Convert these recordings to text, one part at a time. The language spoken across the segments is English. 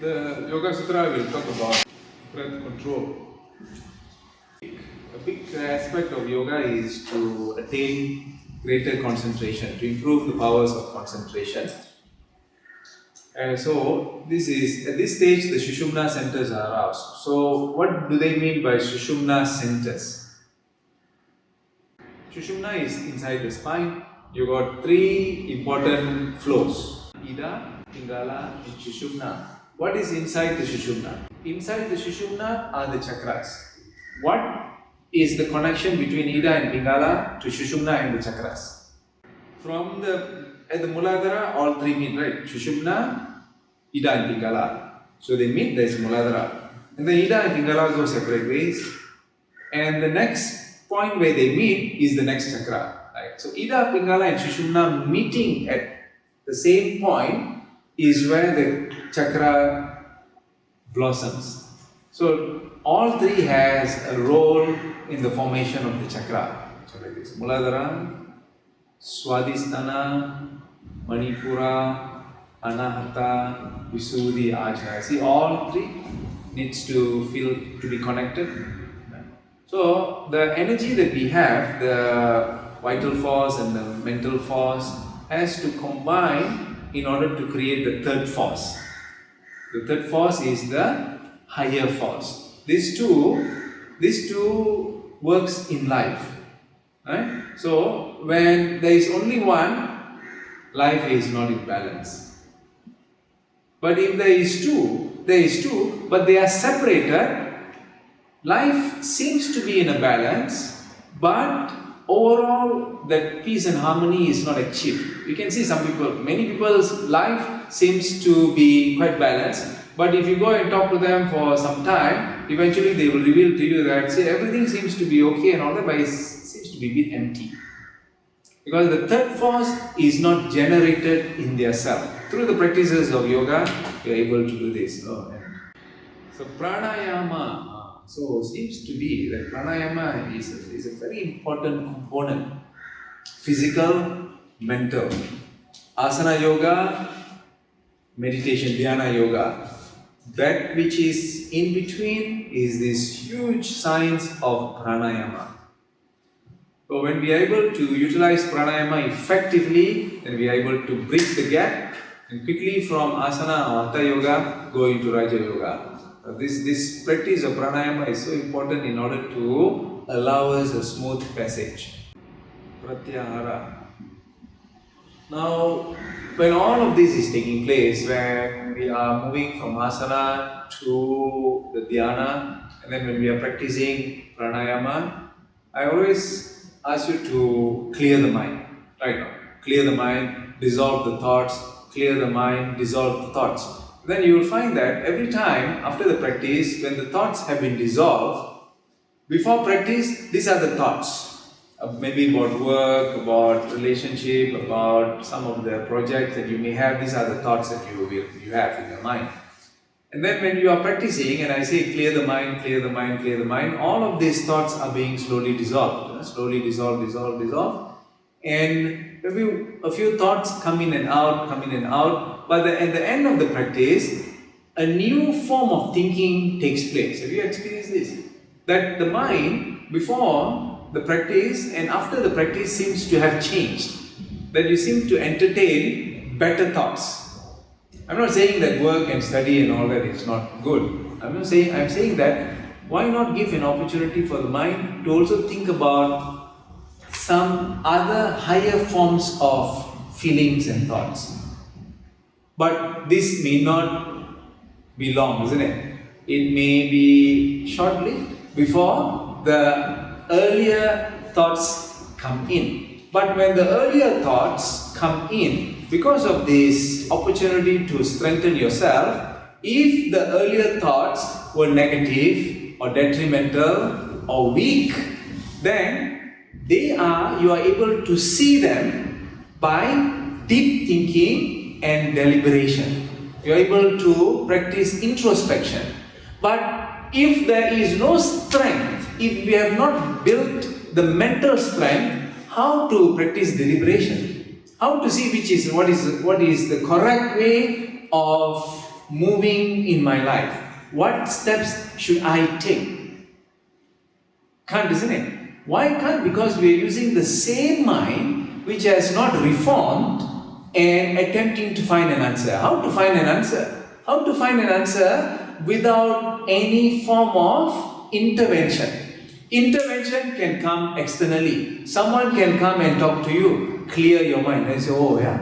The Yoga Sutra will talk about breath control. A big aspect of yoga is to attain greater concentration, to improve the powers of concentration. So this is at this stage the Sushumna centers are aroused. So what do they mean by Sushumna centers? Sushumna is inside the spine. You got three important flows: Ida, Pingala, and Sushumna. What is inside the Sushumna? Inside the Sushumna are the chakras. What is the connection between Ida and Pingala to Sushumna and the chakras? From at the Muladhara, all three meet, right? Sushumna, Ida and Pingala. So they meet, there is Muladhara. And then Ida and Pingala go separate ways. And the next point where they meet is the next chakra. Right? So Ida, Pingala and Sushumna meeting at the same point is where the chakra blossoms. So all three has a role in the formation of the chakra. So like this: Muladhara, Swadhisthana, Manipura, Anahata, Visuddhi, Ajna. See, all three needs to be connected. So the energy that we have, the vital force and the mental force, has to combine in order to create the third force. The third force is the higher force. These two works in life. Right? So when there is only one, life is not in balance. But if there is two, but they are separated, life seems to be in a balance, but overall that peace and harmony is not achieved. You can see many people's life seems to be quite balanced, but if you go and talk to them for some time, eventually they will reveal to you that everything seems to be okay and all that, but it seems to be a bit empty. Because the third force is not generated in their self. Through the practices of yoga, you are able to do this. So pranayama. So seems to be that pranayama is a very important component. Physical, mental. Asana yoga, meditation, dhyana yoga. That which is in between is this huge science of pranayama. So when we are able to utilize pranayama effectively, then we are able to bridge the gap and quickly from asana or hatha yoga go into raja yoga. This practice of pranayama is so important in order to allow us a smooth passage. Pratyahara. Now, when all of this is taking place, when we are moving from asana to the dhyana, and then when we are practicing pranayama, I always ask you to clear the mind. Right now, clear the mind, dissolve the thoughts, clear the mind, dissolve the thoughts. Then you will find that every time after the practice, when the thoughts have been dissolved, before practice, these are the thoughts. Maybe about work, about relationship, about some of the projects that you may have. These are the thoughts that you have in your mind. And then when you are practicing and I say clear the mind, clear the mind, clear the mind, all of these thoughts are being slowly dissolved. Slowly dissolve. And maybe a few thoughts come in and out. But at the end of the practice, a new form of thinking takes place. Have you experienced this? That the mind before the practice and after the practice seems to have changed. That you seem to entertain better thoughts. I'm not saying that work and study and all that is not good. I'm saying that why not give an opportunity for the mind to also think about some other higher forms of feelings and thoughts. But this may not be long, isn't it? It may be short-lived before the earlier thoughts come in. But when the earlier thoughts come in, because of this opportunity to strengthen yourself, if the earlier thoughts were negative or detrimental or weak, then you are able to see them by deep thinking and deliberation. You are able to practice introspection. But if there is no strength, if we have not built the mental strength, how to practice deliberation? How to see what is the correct way of moving in my life? What steps should I take? Can't, isn't it? Why can't? Because we are using the same mind which has not reformed and attempting to find an answer. How to find an answer? How to find an answer without any form of intervention? Intervention can come externally. Someone can come and talk to you, clear your mind, and say, oh yeah,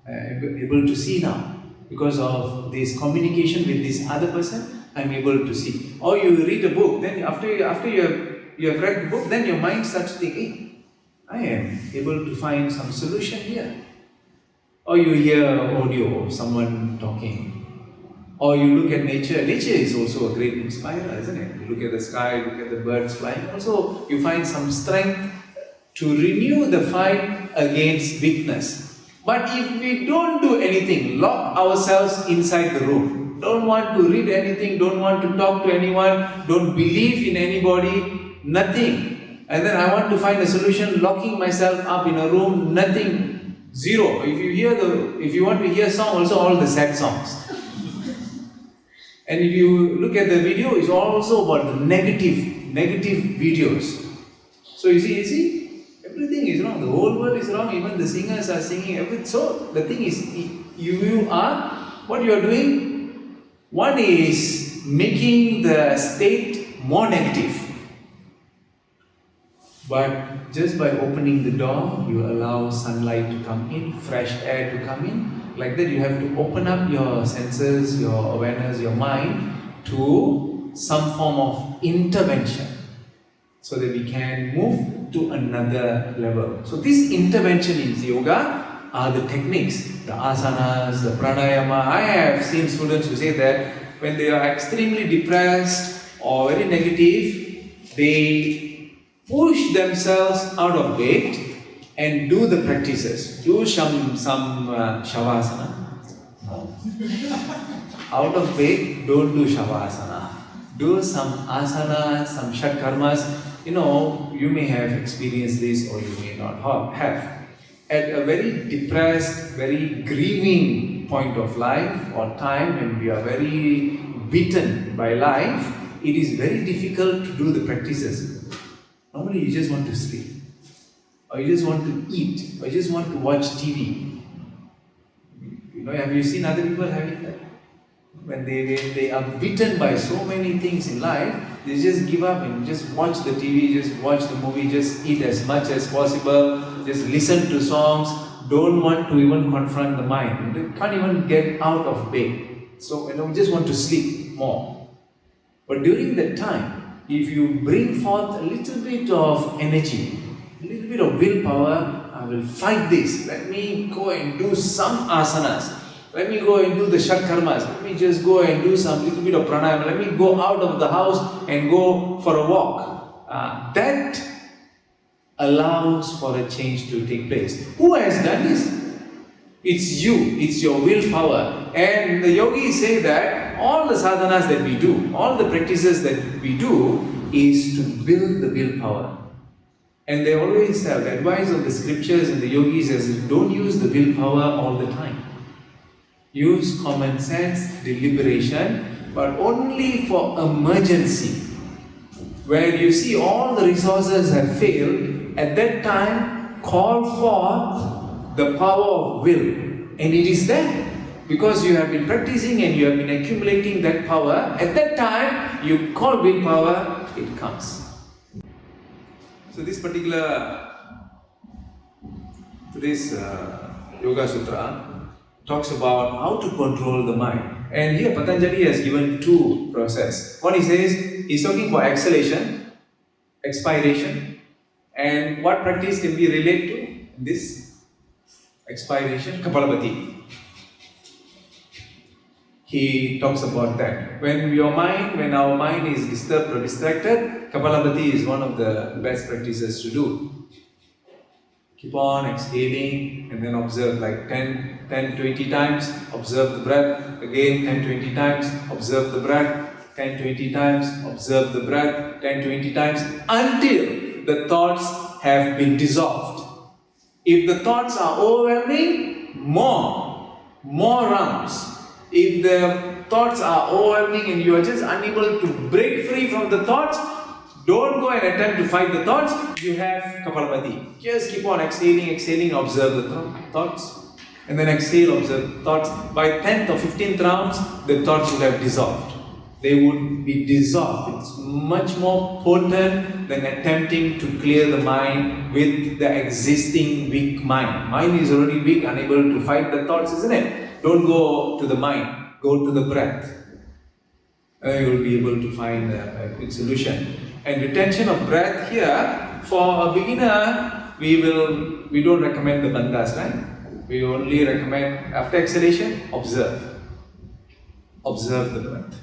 I'm able to see now. Because of this communication with this other person, I'm able to see. Or you read a book, then after you have read the book, then your mind starts thinking, I am able to find some solution here. Or you hear audio of someone talking. Or you look at nature. Nature is also a great inspirer, isn't it? You look at the sky, look at the birds flying. Also, you find some strength to renew the fight against weakness. But if we don't do anything, lock ourselves inside the room, don't want to read anything, don't want to talk to anyone, don't believe in anybody, nothing. And then I want to find a solution, locking myself up in a room, nothing, zero. If you want to hear song, also all the sad songs. And if you look at the video, it's also about the negative videos. So you see, everything is wrong. The whole world is wrong. Even the singers are singing everything. So the thing is, you are, what you are doing, one is making the state more negative. But just by opening the door, you allow sunlight to come in, fresh air to come in. Like that, you have to open up your senses, your awareness, your mind to some form of intervention so that we can move to another level. So this intervention in yoga are the techniques, the asanas, the pranayama. I have seen students who say that when they are extremely depressed or very negative, they push themselves out of bed and do the practices. Do some shavasana. No. Out of bed, don't do shavasana. Do some asana, some shat karmas. You may have experienced this or you may not have. At a very depressed, very grieving point of life or time when we are very beaten by life, it is very difficult to do the practices. Normally you just want to sleep. Or you just want to eat, or you just want to watch TV. Have you seen other people having that? When they are beaten by so many things in life, they just give up and just watch the TV, just watch the movie, just eat as much as possible, just listen to songs, don't want to even confront the mind. They can't even get out of bed. So we just want to sleep more. But during that time, if you bring forth a little bit of energy, a little bit of willpower, I will fight this. Let me go and do some asanas. Let me go and do the shat karmas. Let me just go and do some little bit of pranayama. Let me go out of the house and go for a walk. That allows for a change to take place. Who has done this? It's you. It's your willpower. And the yogis say that all the sadhanas that we do, all the practices that we do is to build the willpower. And they always have the advice of the scriptures and the yogis as don't use the willpower all the time. Use common sense, deliberation, but only for emergency. Where you see all the resources have failed, at that time call forth the power of will. And it is there. Because you have been practicing and you have been accumulating that power, at that time you call willpower, it comes. So this Yoga Sutra talks about how to control the mind. And here Patanjali has given two processes. One he says, he's talking about exhalation, expiration, and what practice can be related to this expiration? Kapalabhati. He talks about that. When our mind is disturbed or distracted, Kapalabhati is one of the best practices to do. Keep on exhaling and then observe like 10, 20 times, observe the breath, again 10, 20 times, observe the breath, 10, 20 times, observe the breath, 10, 20 times, until the thoughts have been dissolved. If the thoughts are overwhelming, more rounds. If the thoughts are overwhelming and you are just unable to break free from the thoughts, don't go and attempt to fight the thoughts. You have Kapalabhati. Just keep on exhaling, exhaling, observe the thoughts. And then exhale, observe thoughts. By 10th or 15th rounds, the thoughts would have dissolved. They would be dissolved. It's much more potent than attempting to clear the mind with the existing weak mind. Mind is already weak, unable to fight the thoughts, isn't it? Don't go to the mind, go to the breath. You will be able to find a quick solution. And retention of breath here, for a beginner, we don't recommend the bandhas, right? We only recommend after exhalation, observe. Observe the breath.